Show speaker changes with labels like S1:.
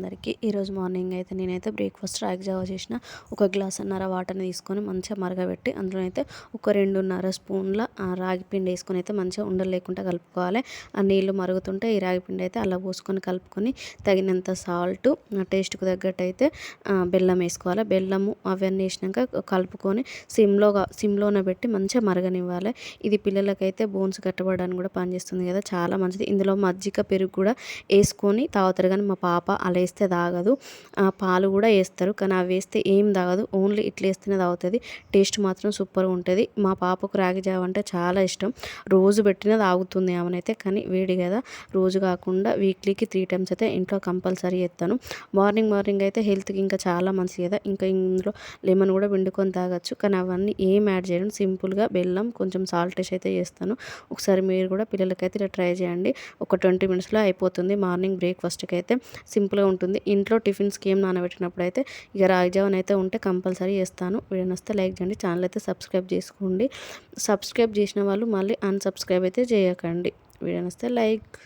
S1: అందరికీ. ఈరోజు మార్నింగ్ అయితే నేనైతే బ్రేక్ఫాస్ట్ రాగి జావా చేసిన. ఒక గ్లాసున్నర వాటర్ని తీసుకొని మంచిగా మరగబెట్టి అందులో అయితే ఒక 2.5 స్పూన్ల రాగి పిండి వేసుకొని అయితే మంచిగా ఉండలు లేకుండా కలుపుకోవాలి. ఆ నీళ్లు మరుగుతుంటే ఈ రాగి పిండి అయితే అలా పోసుకొని కలుపుకొని తగినంత సాల్ట్, టేస్ట్కు తగ్గట్టు అయితే బెల్లం వేసుకోవాలి. బెల్లము అవన్నీ వేసినాక కలుపుకొని సిమ్లోనే పెట్టి మంచిగా మరగనివ్వాలి. ఇది పిల్లలకైతే బోన్స్ కట్టబడడానికి కూడా పనిచేస్తుంది కదా, చాలా మంచిది. ఇందులో మజ్జిగ, పెరుగు కూడా వేసుకొని తాగుతారు, కానీ మా పాప అలా వేస్తే తాగదు. పాలు కూడా వేస్తారు, కానీ అవి వేస్తే ఏం తాగదు. ఓన్లీ ఇట్లా వేస్తేనే తాగుతుంది. టేస్ట్ మాత్రం సూపర్గా ఉంటుంది. మా పాపకు రాగి జావ అంటే చాలా ఇష్టం. రోజు పెట్టినా తాగుతుంది ఆమెనైతే. కానీ వేడి కదా, రోజు కాకుండా వీక్లీకి 3 టైమ్స్ అయితే ఇంట్లో కంపల్సరీ చేస్తాను. మార్నింగ్ అయితే హెల్త్కి ఇంకా చాలా మంచిది కదా. ఇంకా ఇందులో లెమన్ కూడా పిండుకొని తాగొచ్చు, కానీ అవన్నీ ఏం యాడ్ చేయడం, సింపుల్గా బెల్లం కొంచెం సాల్ట్ వేసి అయితే చేస్తాను. ఒకసారి మీరు కూడా పిల్లలకైతే ఇలా ట్రై చేయండి. ఒక 20 మినిట్స్లో అయిపోతుంది. మార్నింగ్ బ్రేక్ఫాస్ట్కి అయితే సింపుల్గా ఉంటుంది. ఇంట్లో టిఫిన్స్కి ఏం నానబెట్టినప్పుడు అయితే ఇక రాగి జావన్ అయితే ఉంటే కంపల్సరీ చేస్తాను. వీడియో నచ్చితే లైక్ చేయండి, ఛానల్ అయితే సబ్స్క్రైబ్ చేసుకోండి. సబ్స్క్రైబ్ చేసిన వాళ్ళు మళ్ళీ అన్సబ్స్క్రైబ్ అయితే చేయకండి. వీడియో నచ్చితే లైక్.